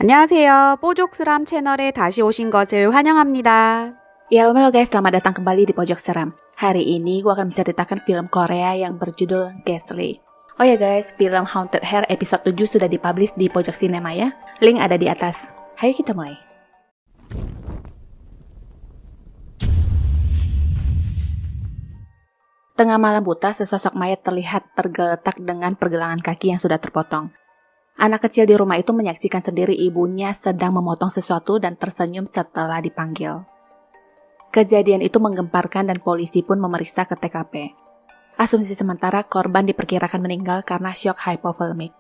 안녕하세요. 뽀족스람 채널에 다시 오신 것을 환영합니다. Ya, halo guys, selamat datang kembali di Pojok Seram. Hari ini gue akan menceritakan film Korea yang berjudul Ghastly. Oh ya guys, film Haunted Hair episode 7 sudah dipublish di Pojok Cinema ya. Link ada di atas. Ayo kita mulai. Tengah malam buta, sesosok mayat terlihat tergeletak dengan pergelangan kaki yang sudah terpotong. Anak kecil di rumah itu menyaksikan sendiri ibunya sedang memotong sesuatu dan tersenyum setelah dipanggil. Kejadian itu menggemparkan dan polisi pun memeriksa ke TKP. Asumsi sementara korban diperkirakan meninggal karena syok hypovolemik.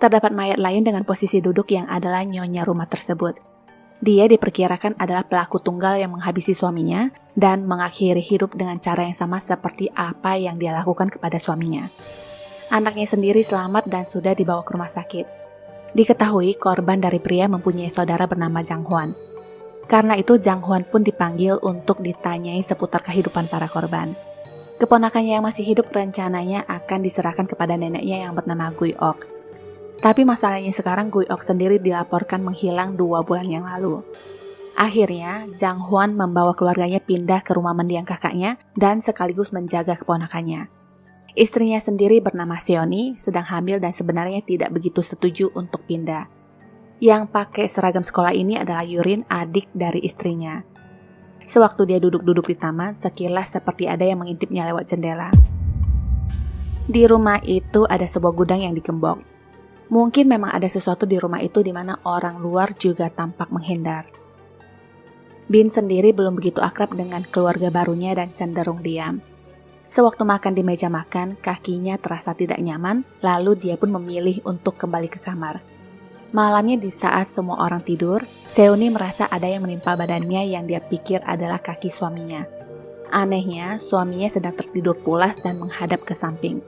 Terdapat mayat lain dengan posisi duduk yang adalah nyonya rumah tersebut. Dia diperkirakan adalah pelaku tunggal yang menghabisi suaminya dan mengakhiri hidup dengan cara yang sama seperti apa yang dia lakukan kepada suaminya. Anaknya sendiri selamat dan sudah dibawa ke rumah sakit. Diketahui korban dari pria mempunyai saudara bernama Jang Hwan. Karena itu Jang Hwan pun dipanggil untuk ditanyai seputar kehidupan para korban. Keponakannya yang masih hidup rencananya akan diserahkan kepada neneknya yang bernama Gui Ok. Tapi masalahnya sekarang Gui Ok sendiri dilaporkan menghilang 2 bulan yang lalu. Akhirnya Jang Hwan membawa keluarganya pindah ke rumah mendiang kakaknya dan sekaligus menjaga keponakannya. Istrinya sendiri bernama Seoni sedang hamil dan sebenarnya tidak begitu setuju untuk pindah. Yang pakai seragam sekolah ini adalah Yurin, adik dari istrinya. Sewaktu dia duduk-duduk di taman, sekilas seperti ada yang mengintipnya lewat jendela. Di rumah itu ada sebuah gudang yang digembok. Mungkin memang ada sesuatu di rumah itu di mana orang luar juga tampak menghindar. Bin sendiri belum begitu akrab dengan keluarga barunya dan cenderung diam. Sewaktu makan di meja makan, kakinya terasa tidak nyaman, lalu dia pun memilih untuk kembali ke kamar. Malamnya di saat semua orang tidur, Seoni merasa ada yang menimpa badannya yang dia pikir adalah kaki suaminya. Anehnya, suaminya sedang tertidur pulas dan menghadap ke samping.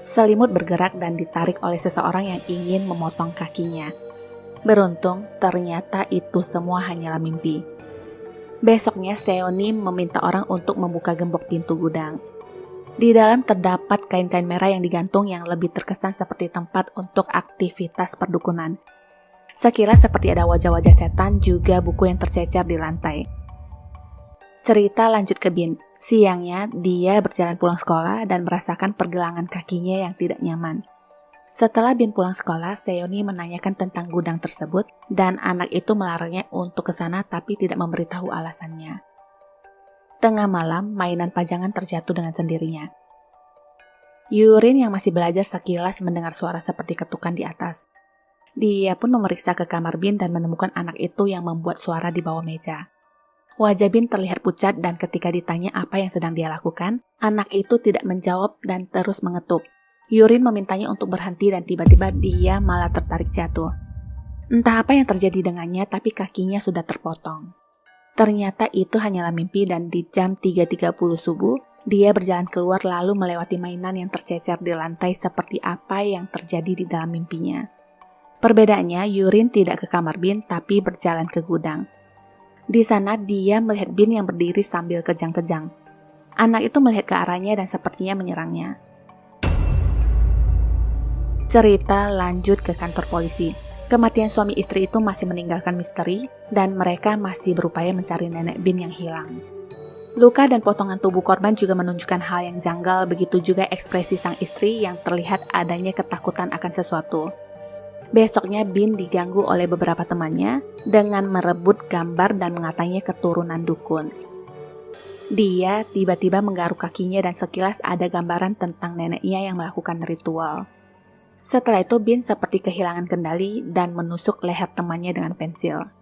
Selimut bergerak dan ditarik oleh seseorang yang ingin memotong kakinya. Beruntung, ternyata itu semua hanyalah mimpi. Besoknya, Seoni meminta orang untuk membuka gembok pintu gudang. Di dalam terdapat kain-kain merah yang digantung yang lebih terkesan seperti tempat untuk aktivitas perdukunan. Sekilas seperti ada wajah-wajah setan, juga buku yang tercecer di lantai. Cerita lanjut ke Bin. Siangnya, dia berjalan pulang sekolah dan merasakan pergelangan kakinya yang tidak nyaman. Setelah Bin pulang sekolah, Seoni menanyakan tentang gudang tersebut dan anak itu melarangnya untuk ke sana tapi tidak memberitahu alasannya. Tengah malam, mainan pajangan terjatuh dengan sendirinya. Yurin yang masih belajar sekilas mendengar suara seperti ketukan di atas. Dia pun memeriksa ke kamar Bin dan menemukan anak itu yang membuat suara di bawah meja. Wajah Bin terlihat pucat dan ketika ditanya apa yang sedang dia lakukan, anak itu tidak menjawab dan terus mengetuk. Yurin memintanya untuk berhenti dan tiba-tiba dia malah tertarik jatuh. Entah apa yang terjadi dengannya tapi kakinya sudah terpotong. Ternyata itu hanyalah mimpi dan di jam 3.30 subuh, dia berjalan keluar lalu melewati mainan yang tercecer di lantai seperti apa yang terjadi di dalam mimpinya. Perbedaannya, Yurin tidak ke kamar Bin tapi berjalan ke gudang. Di sana dia melihat Bin yang berdiri sambil kejang-kejang. Anak itu melihat ke arahnya dan sepertinya menyerangnya. Cerita lanjut ke kantor polisi. Kematian suami istri itu masih meninggalkan misteri dan mereka masih berupaya mencari nenek Bin yang hilang. Luka dan potongan tubuh korban juga menunjukkan hal yang janggal, begitu juga ekspresi sang istri yang terlihat adanya ketakutan akan sesuatu. Besoknya Bin diganggu oleh beberapa temannya dengan merebut gambar dan mengatanya keturunan dukun. Dia tiba-tiba menggaruk kakinya dan sekilas ada gambaran tentang neneknya yang melakukan ritual. Setelah itu Bin seperti kehilangan kendali dan menusuk leher temannya dengan pensil.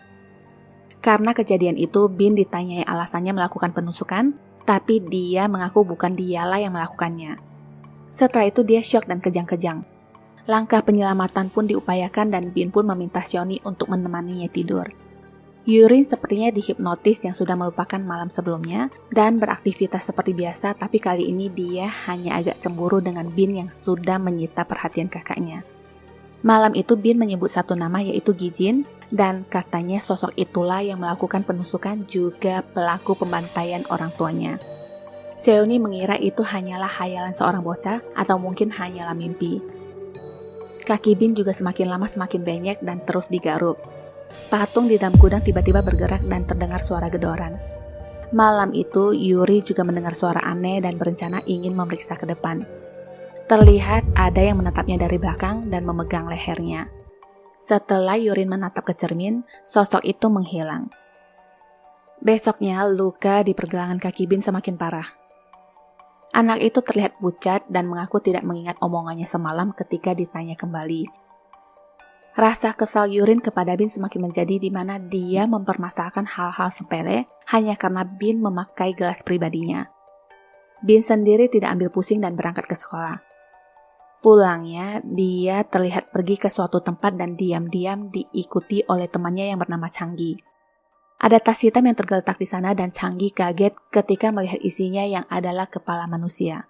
Karena kejadian itu Bin ditanyai alasannya melakukan penusukan, tapi dia mengaku bukan dialah yang melakukannya. Setelah itu dia syok dan kejang-kejang. Langkah penyelamatan pun diupayakan dan Bin pun meminta Seoni untuk menemaninya tidur. Yurin sepertinya dihipnotis yang sudah melupakan malam sebelumnya dan beraktivitas seperti biasa, tapi kali ini dia hanya agak cemburu dengan Bin yang sudah menyita perhatian kakaknya. Malam itu Bin menyebut satu nama yaitu Gijin dan katanya sosok itulah yang melakukan penusukan juga pelaku pembantaian orang tuanya. Seoni mengira itu hanyalah khayalan seorang bocah atau mungkin hanyalah mimpi. Kaki Bin juga semakin lama semakin banyak dan terus digaruk. Patung di dalam gudang tiba-tiba bergerak dan terdengar suara gedoran. Malam itu, Yuri juga mendengar suara aneh dan berencana ingin memeriksa ke depan. Terlihat ada yang menatapnya dari belakang dan memegang lehernya. Setelah Yurin menatap ke cermin, sosok itu menghilang. Besoknya, luka di pergelangan kaki Bin semakin parah. Anak itu terlihat pucat dan mengaku tidak mengingat omongannya semalam ketika ditanya kembali. Rasa kesal Yurin kepada Bin semakin menjadi di mana dia mempermasalahkan hal-hal sepele hanya karena Bin memakai gelas pribadinya. Bin sendiri tidak ambil pusing dan berangkat ke sekolah. Pulangnya, dia terlihat pergi ke suatu tempat dan diam-diam diikuti oleh temannya yang bernama Changgi. Ada tas hitam yang tergeletak di sana dan Changgi kaget ketika melihat isinya yang adalah kepala manusia.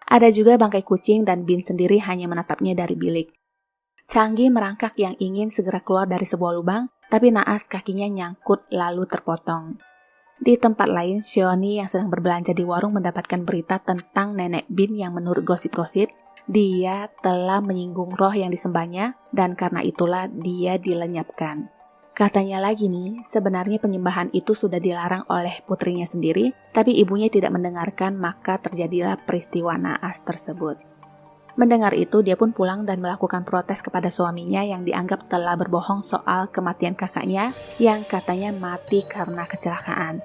Ada juga bangkai kucing dan Bin sendiri hanya menatapnya dari bilik. Changgi merangkak yang ingin segera keluar dari sebuah lubang, tapi naas kakinya nyangkut lalu terpotong. Di tempat lain, Xiaoni yang sedang berbelanja di warung mendapatkan berita tentang nenek Bin yang menurut gosip-gosip, dia telah menyinggung roh yang disembahnya dan karena itulah dia dilenyapkan. Katanya lagi nih, sebenarnya penyembahan itu sudah dilarang oleh putrinya sendiri, tapi ibunya tidak mendengarkan maka terjadilah peristiwa naas tersebut. Mendengar itu, dia pun pulang dan melakukan protes kepada suaminya yang dianggap telah berbohong soal kematian kakaknya yang katanya mati karena kecelakaan.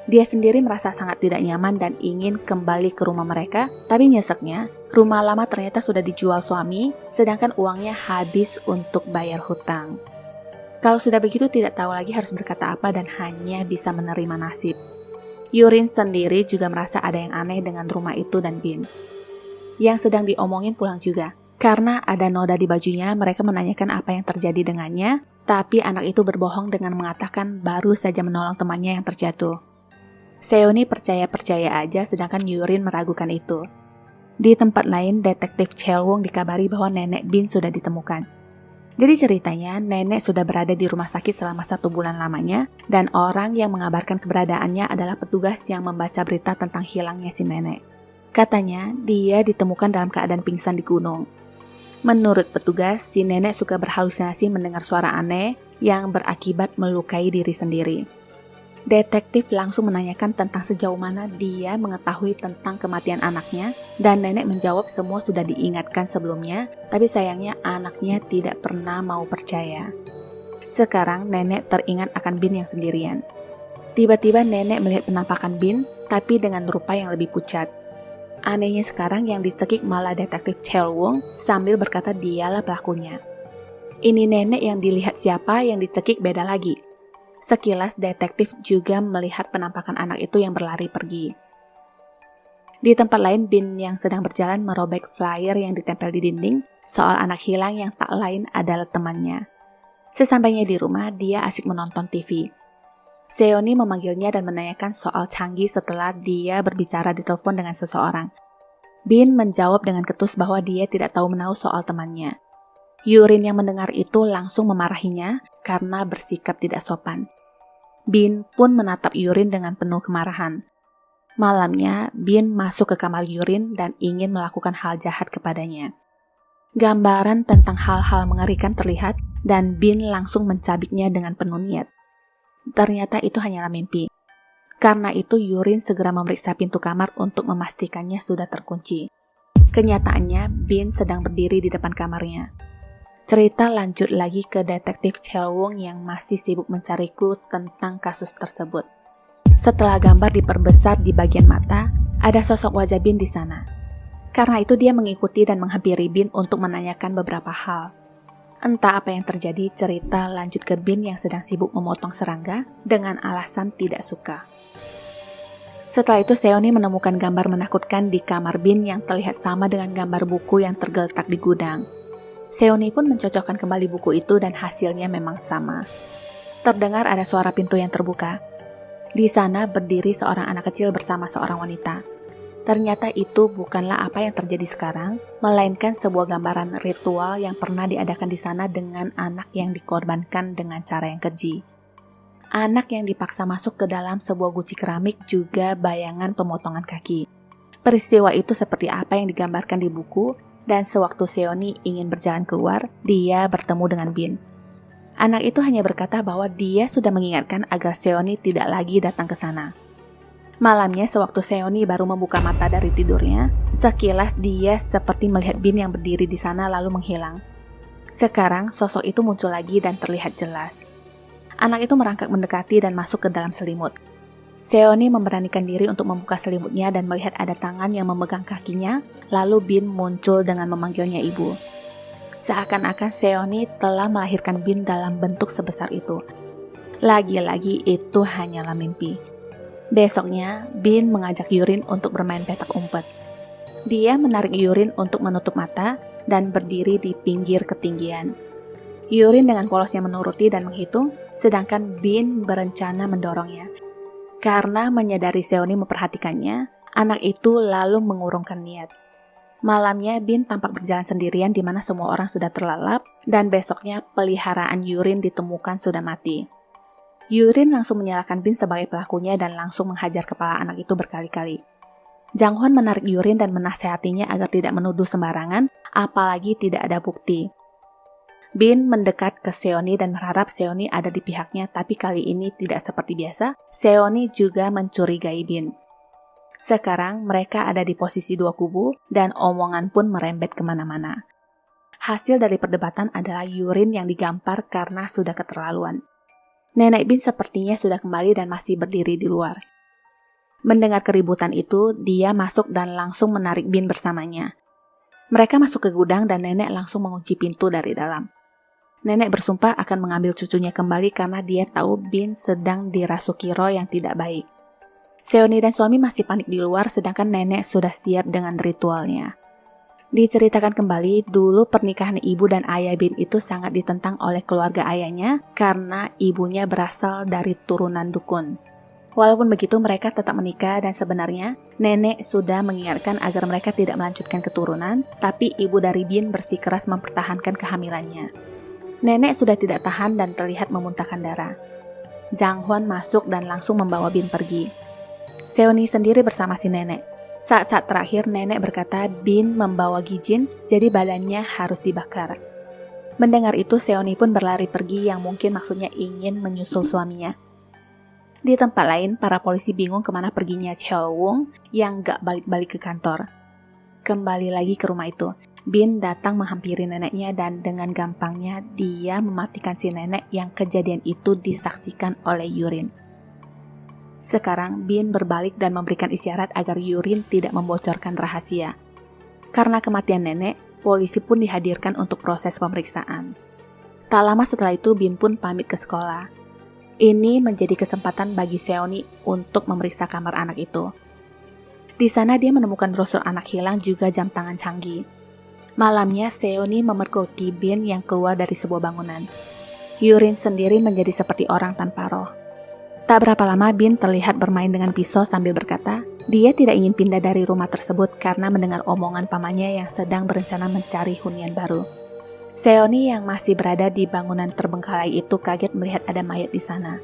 Dia sendiri merasa sangat tidak nyaman dan ingin kembali ke rumah mereka, tapi nyeseknya, rumah lama ternyata sudah dijual suami, sedangkan uangnya habis untuk bayar hutang. Kalau sudah begitu tidak tahu lagi harus berkata apa dan hanya bisa menerima nasib. Yurin sendiri juga merasa ada yang aneh dengan rumah itu dan Bin. Yang sedang diomongin pulang juga. Karena ada noda di bajunya, mereka menanyakan apa yang terjadi dengannya, tapi anak itu berbohong dengan mengatakan baru saja menolong temannya yang terjatuh. Seoni percaya-percaya aja sedangkan Yurin meragukan itu. Di tempat lain, detektif Chelwong dikabari bahwa nenek Bin sudah ditemukan. Jadi ceritanya, nenek sudah berada di rumah sakit selama 1 bulan lamanya dan orang yang mengabarkan keberadaannya adalah petugas yang membaca berita tentang hilangnya si nenek. Katanya, dia ditemukan dalam keadaan pingsan di gunung. Menurut petugas, si nenek suka berhalusinasi mendengar suara aneh yang berakibat melukai diri sendiri. Detektif langsung menanyakan tentang sejauh mana dia mengetahui tentang kematian anaknya dan nenek menjawab semua sudah diingatkan sebelumnya, tapi sayangnya anaknya tidak pernah mau percaya. Sekarang nenek teringat akan Bin yang sendirian. Tiba-tiba nenek melihat penampakan Bin, tapi dengan rupa yang lebih pucat. Anehnya sekarang yang dicekik malah detektif Chelwong sambil berkata dialah pelakunya. Ini nenek yang dilihat siapa yang dicekik beda lagi. Sekilas detektif juga melihat penampakan anak itu yang berlari pergi. Di tempat lain, Bin yang sedang berjalan merobek flyer yang ditempel di dinding soal anak hilang yang tak lain adalah temannya. Sesampainya di rumah, dia asik menonton TV. Seoni memanggilnya dan menanyakan soal Changgi setelah dia berbicara di telepon dengan seseorang. Bin menjawab dengan ketus bahwa dia tidak tahu menahu soal temannya. Yurin yang mendengar itu langsung memarahinya karena bersikap tidak sopan. Bin pun menatap Yurin dengan penuh kemarahan. Malamnya, Bin masuk ke kamar Yurin dan ingin melakukan hal jahat kepadanya. Gambaran tentang hal-hal mengerikan terlihat dan Bin langsung mencabiknya dengan penuh niat. Ternyata itu hanyalah mimpi. Karena itu Yurin segera memeriksa pintu kamar untuk memastikannya sudah terkunci. Kenyataannya, Bin sedang berdiri di depan kamarnya. Cerita lanjut lagi ke detektif Chelwong yang masih sibuk mencari clue tentang kasus tersebut. Setelah gambar diperbesar di bagian mata, ada sosok wajah Bin di sana. Karena itu dia mengikuti dan menghampiri Bin untuk menanyakan beberapa hal. Entah apa yang terjadi, cerita lanjut ke Bin yang sedang sibuk memotong serangga dengan alasan tidak suka. Setelah itu Seoni menemukan gambar menakutkan di kamar Bin yang terlihat sama dengan gambar buku yang tergeletak di gudang. Seoni pun mencocokkan kembali buku itu dan hasilnya memang sama. Terdengar ada suara pintu yang terbuka. Di sana berdiri seorang anak kecil bersama seorang wanita. Ternyata itu bukanlah apa yang terjadi sekarang, melainkan sebuah gambaran ritual yang pernah diadakan di sana dengan anak yang dikorbankan dengan cara yang keji. Anak yang dipaksa masuk ke dalam sebuah guci keramik juga bayangan pemotongan kaki. Peristiwa itu seperti apa yang digambarkan di buku, Dan sewaktu Seoni ingin berjalan keluar, dia bertemu dengan Bin. Anak itu hanya berkata bahwa dia sudah mengingatkan agar Seoni tidak lagi datang ke sana. Malamnya, sewaktu Seoni baru membuka mata dari tidurnya, sekilas dia seperti melihat Bin yang berdiri di sana lalu menghilang. Sekarang, sosok itu muncul lagi dan terlihat jelas. Anak itu merangkak mendekati dan masuk ke dalam selimut. Seoni memberanikan diri untuk membuka selimutnya dan melihat ada tangan yang memegang kakinya, lalu Bin muncul dengan memanggilnya ibu. Seakan-akan Seoni telah melahirkan Bin dalam bentuk sebesar itu. Lagi-lagi itu hanyalah mimpi. Besoknya, Bin mengajak Yurin untuk bermain petak umpet. Dia menarik Yurin untuk menutup mata dan berdiri di pinggir ketinggian. Yurin dengan polosnya menuruti dan menghitung, sedangkan Bin berencana mendorongnya. Karena menyadari Seoni memperhatikannya, anak itu lalu mengurungkan niat. Malamnya, Bin tampak berjalan sendirian di mana semua orang sudah terlelap, dan besoknya peliharaan Yurin ditemukan sudah mati. Yurin langsung menyalahkan Bin sebagai pelakunya dan langsung menghajar kepala anak itu berkali-kali. Jang Hwan menarik Yurin dan menasihatinya agar tidak menuduh sembarangan, apalagi tidak ada bukti. Bin mendekat ke Seoni dan berharap Seoni ada di pihaknya, tapi kali ini tidak seperti biasa, Seoni juga mencurigai Bin. Sekarang mereka ada di posisi dua kubu dan omongan pun merembet kemana-mana. Hasil dari perdebatan adalah Yurin yang digampar karena sudah keterlaluan. Nenek Bin sepertinya sudah kembali dan masih berdiri di luar. Mendengar keributan itu, dia masuk dan langsung menarik Bin bersamanya. Mereka masuk ke gudang dan nenek langsung mengunci pintu dari dalam. Nenek bersumpah akan mengambil cucunya kembali karena dia tahu Bin sedang dirasuki roh yang tidak baik. Seoni dan suami masih panik di luar, sedangkan nenek sudah siap dengan ritualnya. Diceritakan kembali, dulu pernikahan ibu dan ayah Bin itu sangat ditentang oleh keluarga ayahnya karena ibunya berasal dari turunan dukun. Walaupun begitu, mereka tetap menikah dan sebenarnya nenek sudah mengingatkan agar mereka tidak melanjutkan keturunan, tapi ibu dari Bin bersikeras mempertahankan kehamilannya. Nenek sudah tidak tahan dan terlihat memuntahkan darah. Jang Hwan masuk dan langsung membawa Bin pergi. Seoni sendiri bersama si nenek. Saat-saat terakhir nenek berkata Bin membawa Gijin, jadi badannya harus dibakar. Mendengar itu Seoni pun berlari pergi yang mungkin maksudnya ingin menyusul suaminya. Di tempat lain, para polisi bingung kemana perginya Cheol-wung yang gak balik-balik ke kantor. Kembali lagi ke rumah itu, Bin datang menghampiri neneknya dan dengan gampangnya dia mematikan si nenek yang kejadian itu disaksikan oleh Yurin. Sekarang Bin berbalik dan memberikan isyarat agar Yurin tidak membocorkan rahasia. Karena kematian nenek, polisi pun dihadirkan untuk proses pemeriksaan. Tak lama setelah itu Bin pun pamit ke sekolah. Ini menjadi kesempatan bagi Seoni untuk memeriksa kamar anak itu. Di sana dia menemukan brosur anak hilang juga jam tangan canggih. Malamnya Seoni memergoki Bin yang keluar dari sebuah bangunan. Yurin sendiri menjadi seperti orang tanpa roh. Tak berapa lama Bin terlihat bermain dengan pisau sambil berkata, dia tidak ingin pindah dari rumah tersebut karena mendengar omongan pamannya yang sedang berencana mencari hunian baru. Seoni yang masih berada di bangunan terbengkalai itu kaget melihat ada mayat di sana.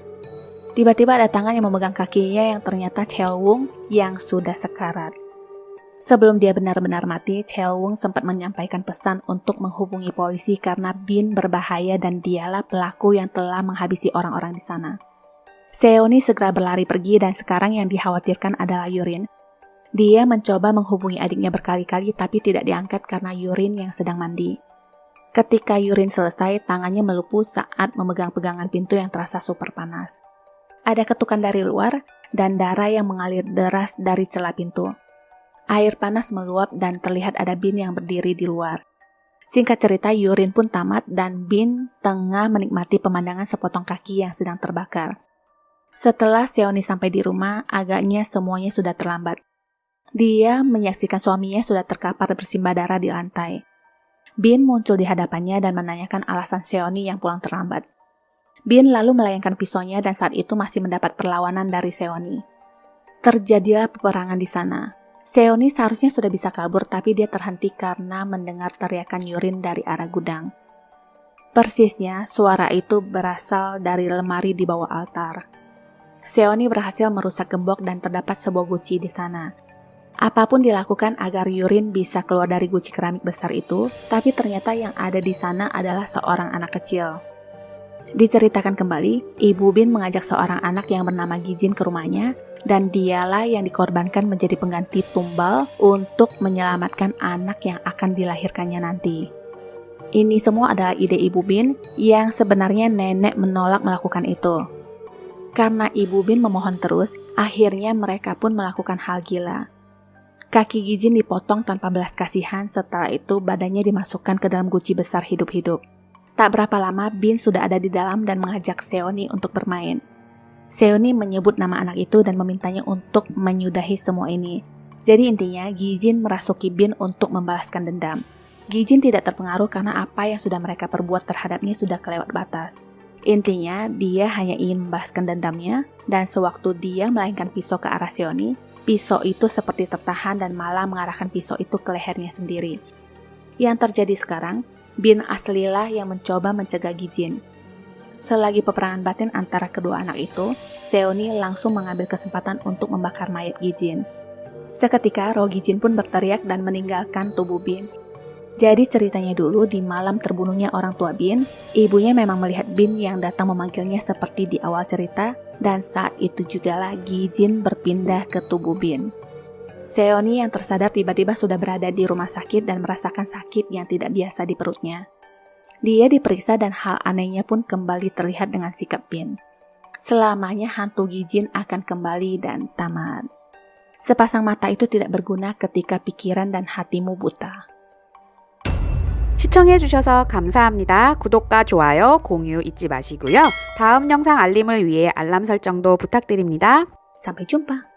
Tiba-tiba ada tangan yang memegang kakinya yang ternyata Cheol-wung yang sudah sekarat. Sebelum dia benar-benar mati, Cheol-wung sempat menyampaikan pesan untuk menghubungi polisi karena Bin berbahaya dan dialah pelaku yang telah menghabisi orang-orang di sana. Seoni segera berlari pergi dan sekarang yang dikhawatirkan adalah Yurin. Dia mencoba menghubungi adiknya berkali-kali tapi tidak diangkat karena Yurin yang sedang mandi. Ketika Yurin selesai, tangannya melepuh saat memegang pegangan pintu yang terasa super panas. Ada ketukan dari luar dan darah yang mengalir deras dari celah pintu. Air panas meluap dan terlihat ada Bin yang berdiri di luar. Singkat cerita, Yurin pun tamat dan Bin tengah menikmati pemandangan sepotong kaki yang sedang terbakar. Setelah Seoni sampai di rumah, agaknya semuanya sudah terlambat. Dia menyaksikan suaminya sudah terkapar bersimbah darah di lantai. Bin muncul di hadapannya dan menanyakan alasan Seoni yang pulang terlambat. Bin lalu melayangkan pisaunya dan saat itu masih mendapat perlawanan dari Seoni. Terjadilah peperangan di sana. Seoni seharusnya sudah bisa kabur tapi dia terhenti karena mendengar teriakan Yurin dari arah gudang. Persisnya, suara itu berasal dari lemari di bawah altar. Seoni berhasil merusak gembok dan terdapat sebuah guci di sana. Apapun dilakukan agar Yurin bisa keluar dari guci keramik besar itu, tapi ternyata yang ada di sana adalah seorang anak kecil. Diceritakan kembali, Ibu Bin mengajak seorang anak yang bernama Gijin ke rumahnya, dan dialah yang dikorbankan menjadi pengganti tumbal untuk menyelamatkan anak yang akan dilahirkannya nanti. Ini semua adalah ide Ibu Bin yang sebenarnya nenek menolak melakukan itu. Karena Ibu Bin memohon terus, akhirnya mereka pun melakukan hal gila. Kaki Gijin dipotong tanpa belas kasihan, setelah itu badannya dimasukkan ke dalam guci besar hidup-hidup. Tak berapa lama, Bin sudah ada di dalam dan mengajak Seoni untuk bermain. Seoni menyebut nama anak itu dan memintanya untuk menyudahi semua ini. Jadi intinya, Gijin merasuki Bin untuk membalaskan dendam. Gijin tidak terpengaruh karena apa yang sudah mereka perbuat terhadapnya sudah kelewat batas. Intinya, dia hanya ingin membalaskan dendamnya, dan sewaktu dia melahirkan pisau ke arah Seoni, pisau itu seperti tertahan dan malah mengarahkan pisau itu ke lehernya sendiri. Yang terjadi sekarang, Bin aslilah yang mencoba mencegah Gijin. Selagi peperangan batin antara kedua anak itu, Seoni langsung mengambil kesempatan untuk membakar mayat Gijin. Seketika, roh Gijin pun berteriak dan meninggalkan tubuh Bin. Jadi ceritanya dulu di malam terbunuhnya orang tua Bin, ibunya memang melihat Bin yang datang memanggilnya seperti di awal cerita, dan saat itu jugalah Gijin berpindah ke tubuh Bin. Seoni yang tersadar tiba-tiba sudah berada di rumah sakit dan merasakan sakit yang tidak biasa di perutnya. Dia diperiksa dan hal anehnya pun kembali terlihat dengan sikap Bin. Selamanya hantu Gijin akan kembali dan tamat. Sepasang mata itu tidak berguna ketika pikiran dan hatimu buta. 시청해주셔서 감사합니다. 구독과 좋아요, 공유 잊지 마시고요. 다음 영상 알림을 위해 알람 설정도 부탁드립니다. Sampai jumpa.